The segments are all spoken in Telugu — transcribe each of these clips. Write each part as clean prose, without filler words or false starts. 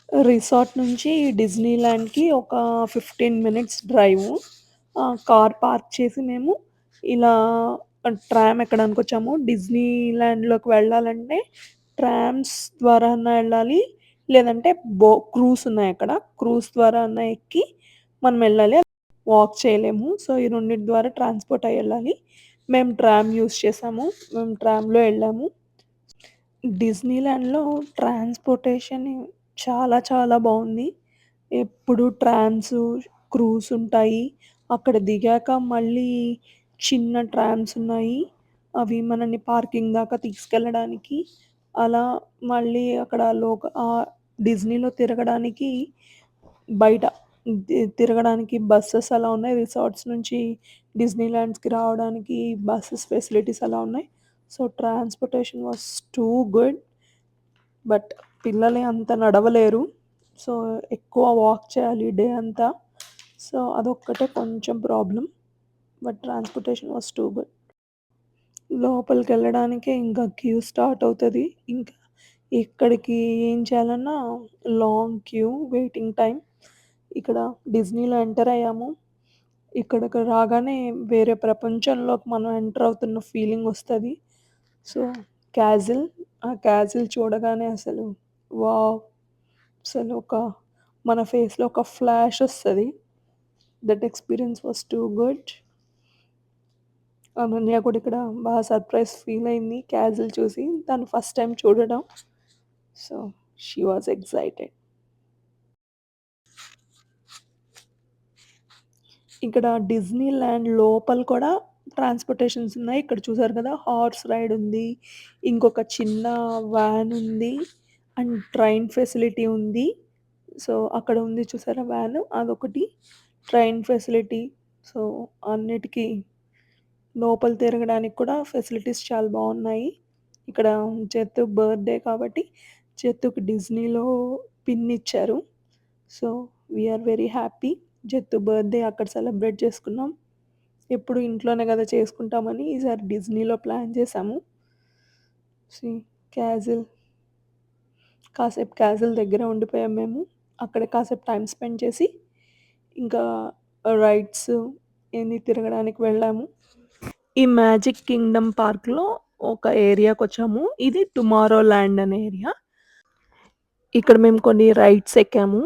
రిసార్ట్ నుంచి డిజ్నీల్యాండ్‌కి ఒక 15 మినిట్స్ డ్రైవు. కార్ పార్క్ చేసి మేము ఇలా ట్రామ్ ఎక్కడానికొచ్చాము. డిజ్నీల్యాండ్‌లోకి వెళ్ళాలంటే ట్రామ్స్ ద్వారా అన్నా ఎళ్ళాలి. లేదంటే క్రూస్ ఉన్నాయక్కడ. క్రూస్ ద్వారా అన్నా ఎక్కి మనమెళ్ళాలి. వాక్ చేయలేము. సో, ఈ రెండిటి ద్వారా ట్రాన్స్‌పోర్ట్ అయ్యెళ్ళాలి. మేము ట్రామ్ యూజ్ చేసాము. మేము ట్రామ్‌లో ఎళ్ళాము. డిజ్నీల్యాండ్‌లో ట్రాన్స్‌పోర్టేషన్ చాలా చాలా బావుంది. ఎప్పుడు ట్రామ్సు, క్రూస్ ఉంటాయి. అక్కడ దిగాక మళ్ళీ చిన్న ట్రామ్స్ ఉన్నాయి. అవి మనల్ని పార్కింగ్ దాకా తీసుకెళ్ళడానికి. అలా మళ్ళీ అక్కడ డిజ్నీలో తిరగడానికి బయట తిరగడానికి బసెస్ అలా ఉన్నాయి. రిసార్ట్స్ నుంచి డిజ్నీలాండ్స్‌కి రావడానికి బసెస్ ఫెసిలిటీస్ అలా ఉన్నాయి. So, transportation was too good. But పిల్లలే అంత నడవలేరు. సో, ఎక్కువ వాక్ చేయాలి డే అంతా. సో, అదొక్కటే కొంచెం problem. But transportation was too good. లోపలికెళ్ళడానికే ఇంకా క్యూ స్టార్ట్ అవుతది. ఇంకా ఎక్కడికి ఏం చేయాలన్నా లాంగ్ క్యూ, వెయిటింగ్ టైమ్. ఇక్కడ డిజ్నీలో ఎంటర్ అయ్యాము. ఇక్కడికి రాగానే వేరే ప్రపంచంలోకి మనం ఎంటర్ అవుతున్న ఫీలింగ్ వస్తది. సో, క్యాజిల్ ఆ క్యాజిల్ చూడగానే అసలు వావ్! అసలు మన ఫేస్‌లో ఒక ఫ్లాష్ ఒస్తది. That experience was too good. Ananya కూడా ఇక్కడ బాగా సర్ప్రైజ్ ఫీల్ అయింది క్యాజిల్ చూసి. తను ఫస్ట్ టైమ్ చూడడం. So, she was excited. ఇక్కడ డిజ్నీల్యాండ్ లోపల కూడా ట్రాన్స్‌పోర్టేషన్స్ ఉన్నాయి. ఇక్కడ చూసారు కదా! హార్స్ రైడ్ ఉంది. ఇంకొక చిన్న వ్యాన్ ఉంది. అండ్ ట్రైన్ ఫెసిలిటీ ఉంది. సో, అక్కడ ఉంది చూసారా వ్యాను అదొకటి. Train facility. సో, అన్నిటికి లోపల తిరగడానికి కూడా ఫెసిలిటీస్ చాలా బావున్నాయి. ఇక్కడ జత్తు బర్త్‌డే కాబట్టి జత్తుకి డిజ్నీలో పిన్ ఇచ్చారు. So, we are very happy. Jattu birthday అక్కడ సెలబ్రేట్ చేసుకున్నాం. ఎప్పుడు ఇంట్లోనే గదా చేసుకుంటామని ఈసారి డిజ్నీలో ప్లాన్ చేశాము. సీ క్యాజిల్ కాసేపు క్యాజిల్ దగ్గరే ఉండిపోయాం మేము. అక్కడే కాసేపు టైమ్ స్పెండ్ చేసి, ఇంకా రైడ్స్ ఇయన్నీ తిరగడానికి వెళ్ళాము. ఈ మ్యాజిక్ కింగ్డమ్ పార్క్‌లో ఒక ఏరియాకొచ్చాము. ఇది టుమారో ల్యాండ్ అనే ఏరియా. ఇక్కడ మేము కొన్ని రైడ్స్ ఎక్కాము.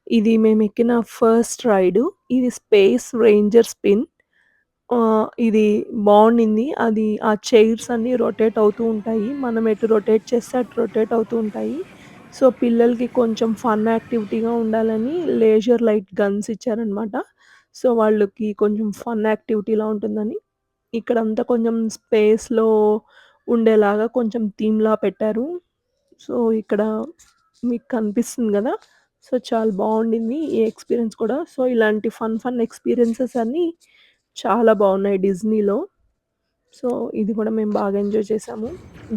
ఇది మేమెక్కిన ఫస్ట్ రైడు. ఇది స్పేస్ రేంజర్ స్పిన్. ఇది బావుండింది. అది ఆ చైర్స్ అన్నీ రొటేట్ అవుతూ ఉంటాయి. మనం ఎటు రొటేట్ చేస్తే అటు రొటేట్ అవుతూ ఉంటాయి. సో, పిల్లలకి కొంచెం ఫన్ యాక్టివిటీగా ఉండాలని లేజర్ లైట్ గన్స్ ఇచ్చారనమాట. సో, వాళ్ళకి కొంచెం ఫన్ యాక్టివిటీలా ఉంటుందని ఇక్కడంతా కొంచెం స్పేస్‌లో ఉండేలాగా కొంచెం థీమ్‌లా పెట్టారు. సో, ఇక్కడ మీకు కనిపిస్తుంది గదా! సో, చాలా బావుండింది ఈ ఎక్స్‌పీరియన్స్ కూడా. సో, ఇలాంటి ఫన్ ఎక్స్‌పీరియన్సెస్ అన్నీ చాలా బావున్నాయి డిజ్నీలో. సో, ఇది కూడా మేము బాగా ఎంజాయ్ చేశాము.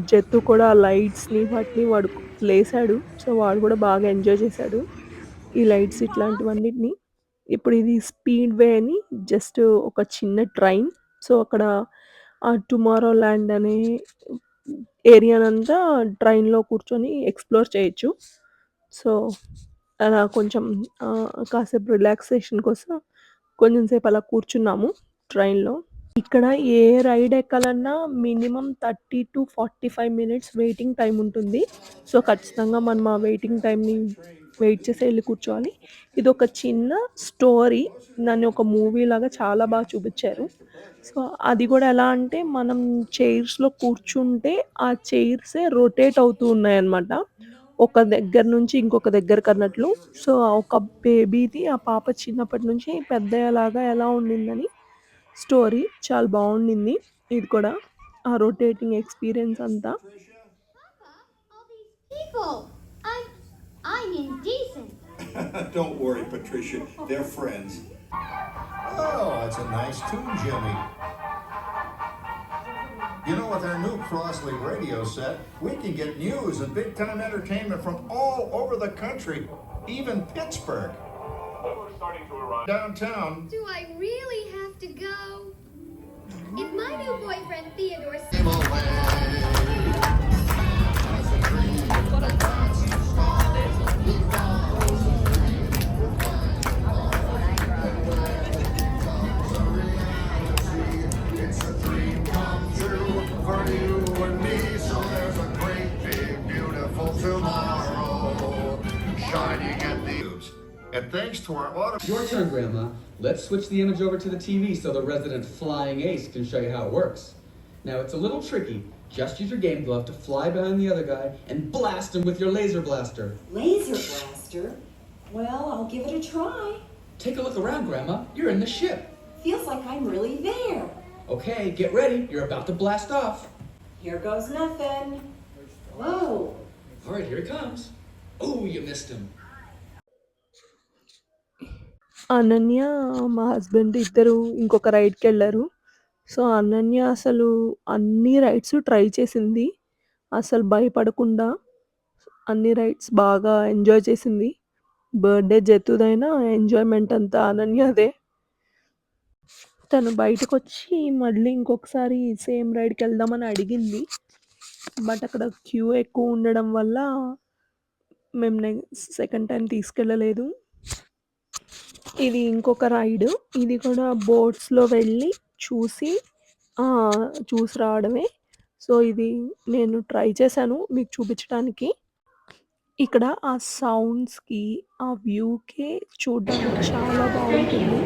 జత్తు కూడా ఆ లైట్స్‌ని వాటిని వాడు లేసాడు. సో, వాడు కూడా బాగా ఎంజాయ్ చేశాడు. ఈ లైట్స్ ఇట్లాంటివన్నిటిని. ఇప్పుడు ఇది స్పీడ్ వే అని జస్ట్ ఒక చిన్న ట్రైన్. సో, అక్కడ టుమారో ల్యాండ్ అనే ఏరియానంతా ట్రైన్‌లో కూర్చొని ఎక్స్‌ప్లోర్ చేయొచ్చు. సో, అలా కొంచెం కాసేపు రిలాక్సేషన్ కోసం కొంచెం సేపు అలా కూర్చున్నాము ట్రైన్‌లో. ఇక్కడ ఏ రైడ్ ఎక్కాలన్నా మినిమమ్ 30-45 మినిట్స్ వెయిటింగ్ టైమ్ ఉంటుంది. సో, ఖచ్చితంగా మనం ఆ వెయిటింగ్ టైమ్‌ని వెయిట్ చేసి ఎళ్లి కూర్చోవాలి. ఇదొక చిన్న స్టోరీ. దాన్ని ఒక మూవీలాగా చాలా బాగా చూపిచ్చారు. సో, అది గూడా ఎలా అంటే మనం చైర్స్‌లో కూర్చుంటే ఆ చైర్సే రొటేట్ అవుతూ ఉన్నాయన్నమాట. ఒక దగ్గర నుంచి ఇంకొక దగ్గరకన్నట్లు. సో, ఒక బేబీది ఆ పాప చిన్నప్పటి నుంచి పెద్దయ్యేలాగా ఎలా ఉండిందని స్టోరీ. చాలా బావుండింది. ఇది కూడా. ఆ రొటేటింగ్ ఎక్స్‌పీరియన్స్ అంతా. Papa, all these people. I'm indecent. Don't worry, Patricia. They're friends. Oh, that's a nice tune, Jimmy. You know, with our new Crossley radio set, we can get news and big time entertainment from all over the country, even Pittsburgh. We're starting to arrive downtown. Do I really have to go? If my new boyfriend Theodore. to our auto. Your turn, Grandma. Let's switch the image over to the TV so the resident flying ace can show you how it works. Now, it's a little tricky. Just use your game glove to fly behind the other guy and blast him with your laser blaster. Laser blaster? Well, I'll give it a try. Take a look around, Grandma. You're in the ship. Feels like I'm really there. Okay, get ready. You're about to blast off. Here goes nothing. Whoa. All right, here he comes. Oh, you missed him. Ananya మా హస్బెండ్ ఇద్దరు ఇంకొక రైడ్కి వెళ్ళారు. సో అనన్య అసలు అన్ని రైడ్స్ ట్రై చేసింది. అసలు భయపడకుండా అన్ని రైడ్స్ బాగా ఎంజాయ్ చేసింది. బర్త్డే జతుదైనా ఎంజాయ్మెంట్ అంతా అనన్యదే. తను బయటకొచ్చి మళ్ళీ ఇంకొకసారి సేమ్ రైడ్కి వెళ్దామని అడిగింది. బట్ అక్కడ క్యూ ఎక్కువ ఉండడం వల్ల మేము సెకండ్ టైం తీసుకెళ్ళలేదు. ఇది ఇంకొక రైడ్. ఇది కూడా బోట్స్లో వెళ్ళి చూసి చూసి రావడమే. సో ఇది నేను ట్రై చేశాను మీకు చూపించడానికి. ఇక్కడ ఆ సౌండ్స్కి ఆ వ్యూకి చూడడానికి చాలా బాగుంటుంది.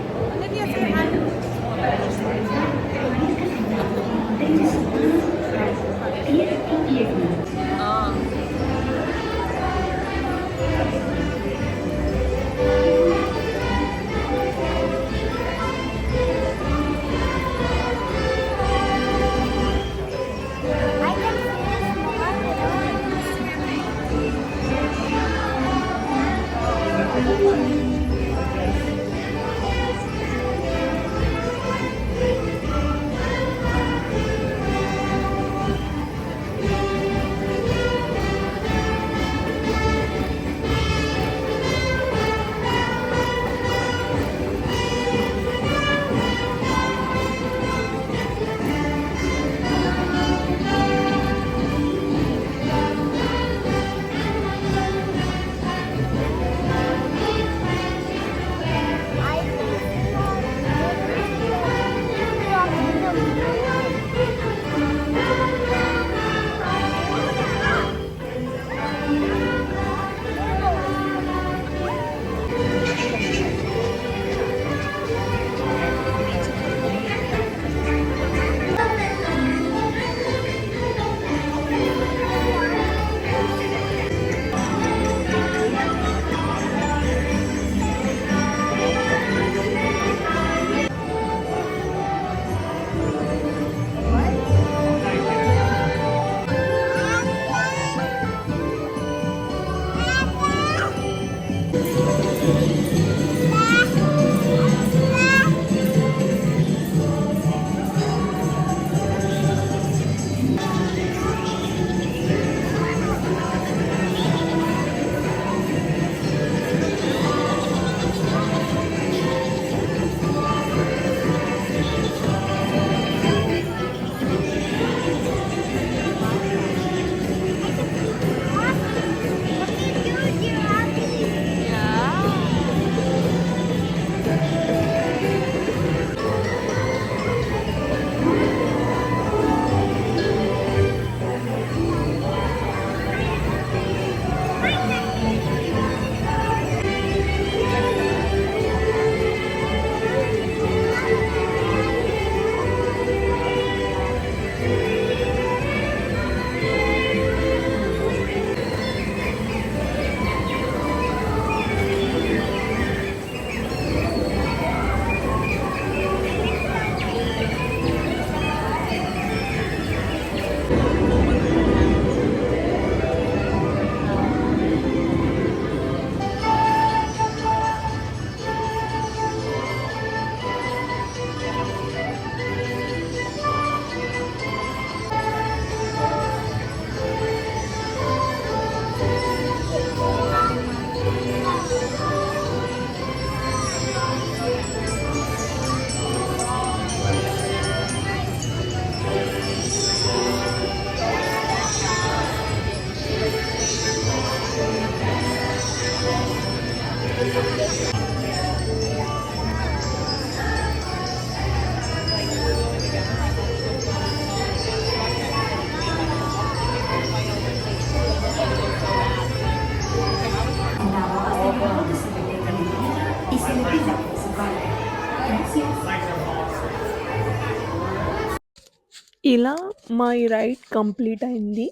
ఇలా మా ఈ రైడ్ కంప్లీట్ అయింది.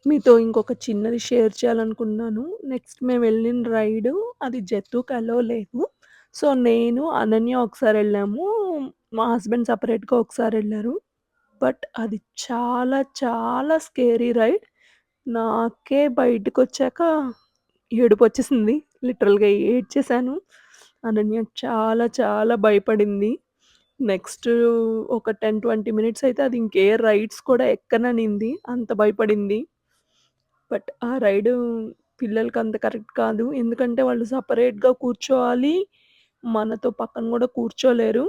మీతో ఇంకొక చిన్నది షేర్ చేయాలనుకున్నాను. నెక్స్ట్ మేము వెళ్ళిన రైడు అది జెతుకాలో లేదు. సో, నేను, అనన్య ఒకసారెళ్ళాము. మా హస్బెండ్ సెపరేట్‌గా ఒకసారెళ్లారు. బట్ అది చాలా చాలా స్కేరీ రైడ్. నాకే బయటకొచ్చాక ఏడుపొచ్చేసింది. లిటరల్‌గా ఏడ్చేశాను. అనన్య చాలా చాలా భయపడింది. నెక్స్ట్ ఒక 10, 20 మినిట్స్ అయితే అది ఇంకే రైడ్స్ కూడా ఎక్కననింది. అంత భయపడింది. బట్ ఆ రైడు పిల్లలకంత కరెక్ట్ కాదు. ఎందుకంటే వాళ్ళు సెపరేట్‌గా కూర్చోవాలి. మనతో పక్కన గూడా కూర్చోలేరు.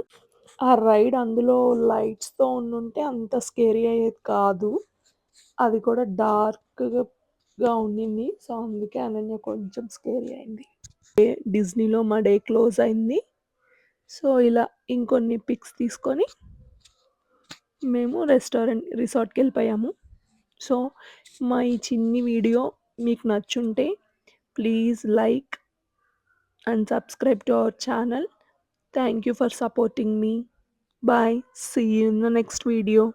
ఆ రైడ్ అందులో లైట్స్‌తో ఉండుంటే అంత స్కేరీ అయ్యేది కాదు. అది కూడా డార్క్‌గా ఉండింది. సో, అందుకే అనన్య కొంచెం స్కేరీ అయింది. డిస్నీలో మా డే క్లోజ్ అయింది. సో, ఇలా ఇంకొన్ని పిక్స్ తీసుకొని మేము రిసార్ట్‌కెళ్ళిపోయాము. సో, మా ఈ చిన్ని వీడియో మీకు నచ్చుంటే please like and subscribe to our channel. Thank you for supporting me. Bye. See you in the next video.